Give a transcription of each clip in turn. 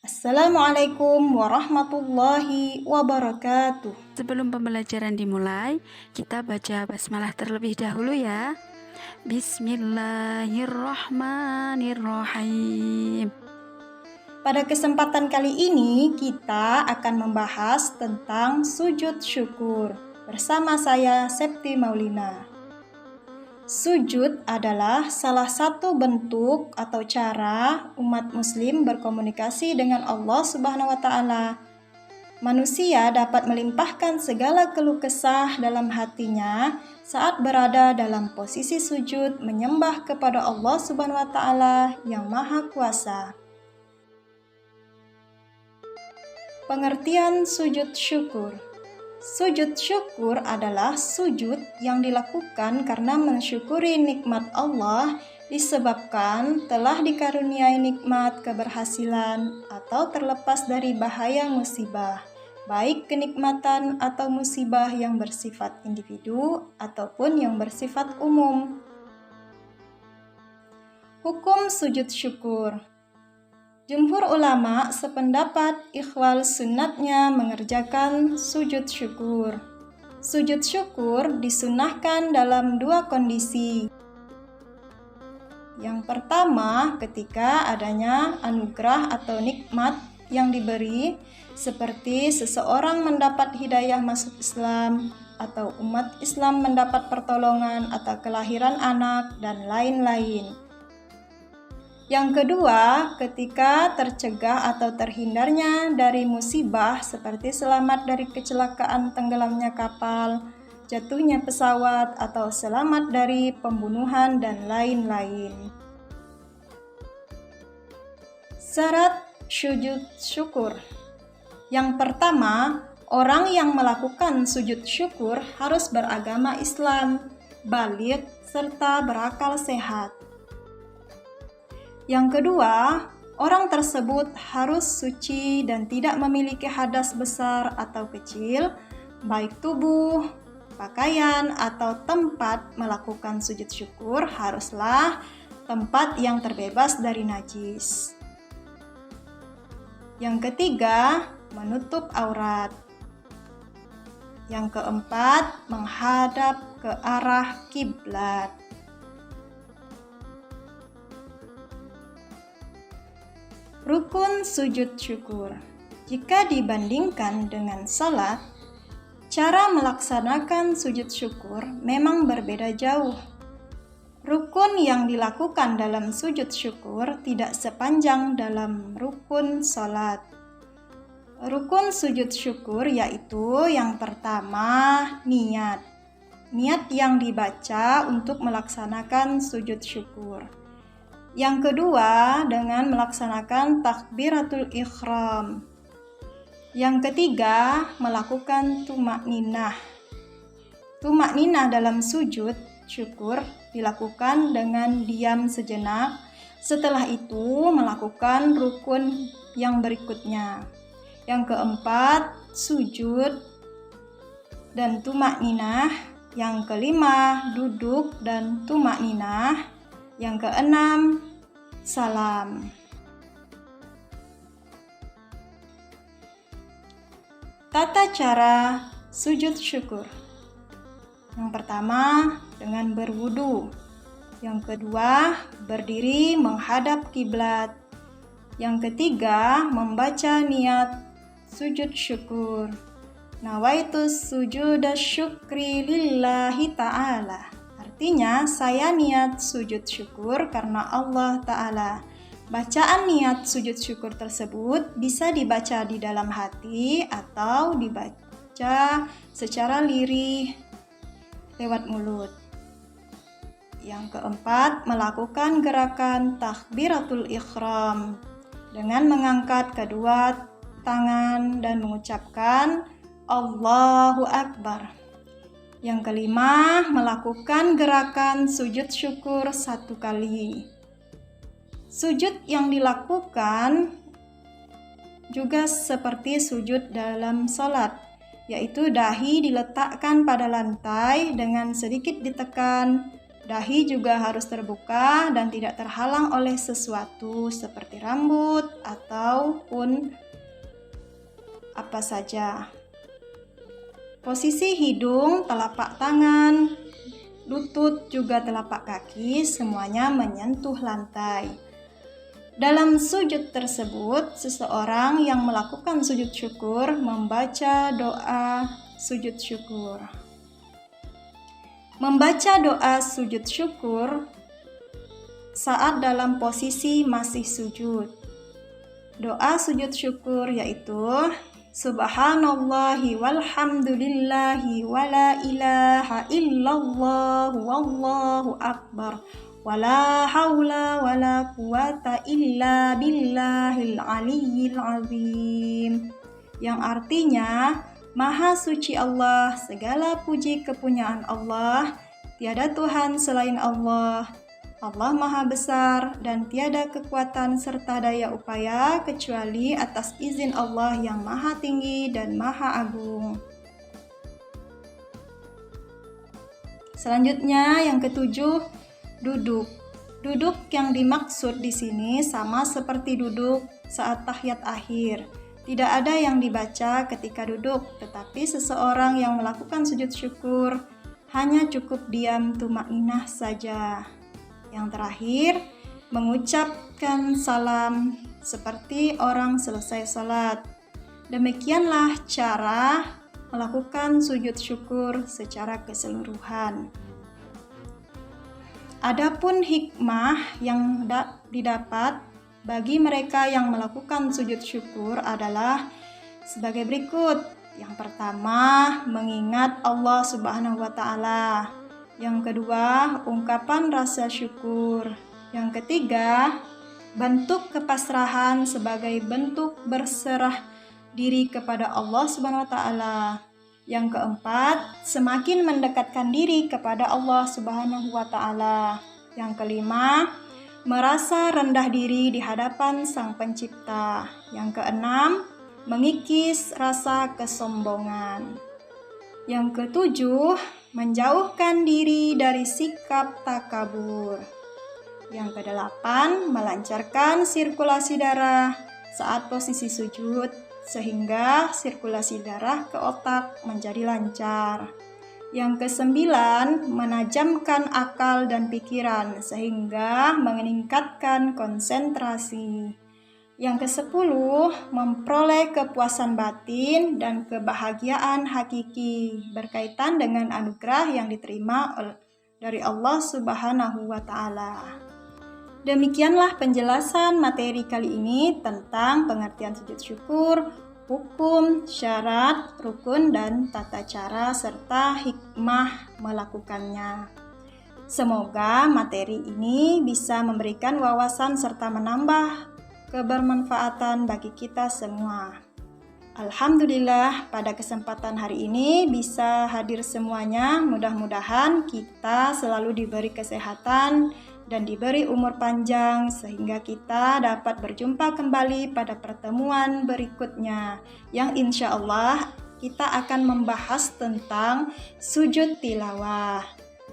Assalamualaikum warahmatullahi wabarakatuh. Sebelum pembelajaran dimulai, kita baca basmalah terlebih dahulu ya. Bismillahirrahmanirrahim. Pada kesempatan kali ini kita akan membahas tentang sujud syukur bersama saya Septi Maulina. Sujud adalah salah satu bentuk atau cara umat muslim berkomunikasi dengan Allah Subhanahu wa taala. Manusia dapat melimpahkan segala keluh kesah dalam hatinya saat berada dalam posisi sujud menyembah kepada Allah Subhanahu wa taala yang Maha Kuasa. Pengertian sujud syukur. Sujud syukur adalah sujud yang dilakukan karena mensyukuri nikmat Allah disebabkan telah dikaruniai nikmat keberhasilan atau terlepas dari bahaya musibah, baik kenikmatan atau musibah yang bersifat individu ataupun yang bersifat umum. Hukum sujud syukur. Jumhur ulama sependapat ikhwal sunnatnya mengerjakan sujud syukur. Sujud syukur disunahkan dalam dua kondisi. Yang pertama, ketika adanya anugerah atau nikmat yang diberi, seperti seseorang mendapat hidayah masuk Islam, atau umat Islam mendapat pertolongan atau kelahiran anak, dan lain-lain. Yang kedua, ketika tercegah atau terhindarnya dari musibah seperti selamat dari kecelakaan tenggelamnya kapal, jatuhnya pesawat, atau selamat dari pembunuhan dan lain-lain. Syarat sujud syukur. Yang pertama, orang yang melakukan sujud syukur harus beragama Islam, baligh, serta berakal sehat. Yang kedua, orang tersebut harus suci dan tidak memiliki hadas besar atau kecil, baik tubuh, pakaian, atau tempat melakukan sujud syukur haruslah tempat yang terbebas dari najis. Yang ketiga, menutup aurat. Yang keempat, menghadap ke arah kiblat. Rukun sujud syukur. Jika dibandingkan dengan salat, cara melaksanakan sujud syukur memang berbeda jauh. Rukun yang dilakukan dalam sujud syukur tidak sepanjang dalam rukun salat. Rukun sujud syukur yaitu yang pertama, niat. Niat yang dibaca untuk melaksanakan sujud syukur. Yang kedua, dengan melaksanakan takbiratul ihram. Yang ketiga, melakukan tumakninah. Tumakninah dalam sujud syukur dilakukan dengan diam sejenak. Setelah itu, melakukan rukun yang berikutnya. Yang keempat, sujud dan tumakninah. Yang kelima, duduk dan tumakninah. Yang keenam, salam. Tata cara sujud syukur. Yang pertama, dengan berwudu. Yang kedua, berdiri menghadap kiblat. Yang ketiga, membaca niat sujud syukur. Nawaitu sujuda syukri lillahi ta'ala. Artinya, saya niat sujud syukur karena Allah Ta'ala. Bacaan niat sujud syukur tersebut bisa dibaca di dalam hati atau dibaca secara lirih lewat mulut. Yang keempat, melakukan gerakan takbiratul ihram dengan mengangkat kedua tangan dan mengucapkan Allahu Akbar. Yang kelima, melakukan gerakan sujud syukur 1 kali. Sujud yang dilakukan juga seperti sujud dalam salat, yaitu dahi diletakkan pada lantai dengan sedikit ditekan Dahi juga harus terbuka dan tidak terhalang oleh sesuatu seperti rambut ataupun apa saja. Posisi hidung, telapak tangan, lutut, juga telapak kaki semuanya menyentuh lantai. Dalam sujud tersebut, seseorang yang melakukan sujud syukur membaca doa sujud syukur. Membaca doa sujud syukur saat dalam posisi masih sujud. Doa sujud syukur yaitu Subhanallahi walhamdulillahi wala ilaha illallah wallahu akbar wala haula wala quwata illa billahil aliyyil azim, yang artinya Maha suci Allah, segala puji kepunyaan Allah, tiada Tuhan selain Allah. Allah Maha besar dan tiada kekuatan serta daya upaya kecuali atas izin Allah yang Maha tinggi dan Maha agung. Selanjutnya yang ketujuh, duduk. Duduk yang dimaksud di sini sama seperti duduk saat tahiyat akhir. Tidak ada yang dibaca ketika duduk, tetapi seseorang yang melakukan sujud syukur hanya cukup diam tumakninah saja. Yang terakhir, mengucapkan salam seperti orang selesai salat. Demikianlah cara melakukan sujud syukur secara keseluruhan. Adapun hikmah yang didapat bagi mereka yang melakukan sujud syukur adalah sebagai berikut. Yang pertama, mengingat Allah Subhanahu wa Ta'ala. Yang kedua, ungkapan rasa syukur. Yang ketiga, bentuk kepasrahan sebagai bentuk berserah diri kepada Allah Subhanahu wa Ta'ala. Yang keempat, semakin mendekatkan diri kepada Allah Subhanahu wa Ta'ala. Yang kelima, merasa rendah diri di hadapan Sang Pencipta. Yang keenam, mengikis rasa kesombongan. Yang ketujuh, menjauhkan diri dari sikap takabur. Yang kedelapan, melancarkan sirkulasi darah saat posisi sujud sehingga sirkulasi darah ke otak menjadi lancar. Yang kesembilan, menajamkan akal dan pikiran sehingga meningkatkan konsentrasi. Yang kesepuluh, memperoleh kepuasan batin dan kebahagiaan hakiki berkaitan dengan anugerah yang diterima dari Allah Subhanahu wa Ta'ala. Demikianlah penjelasan materi kali ini tentang pengertian sujud syukur, hukum, syarat, rukun, dan tata cara serta hikmah melakukannya. Semoga materi ini bisa memberikan wawasan serta menambah kebermanfaatan bagi kita semua. Alhamdulillah, pada kesempatan hari ini bisa hadir semuanya. Mudah-mudahan kita selalu diberi kesehatan dan diberi umur panjang sehingga kita dapat berjumpa kembali pada pertemuan berikutnya yang insya Allah kita akan membahas tentang sujud tilawah.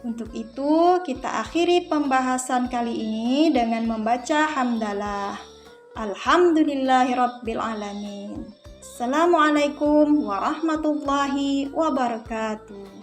Untuk itu kita akhiri pembahasan kali ini dengan membaca hamdalah. Alhamdulillahirabbil alamin. Assalamualaikum warahmatullahi wabarakatuh.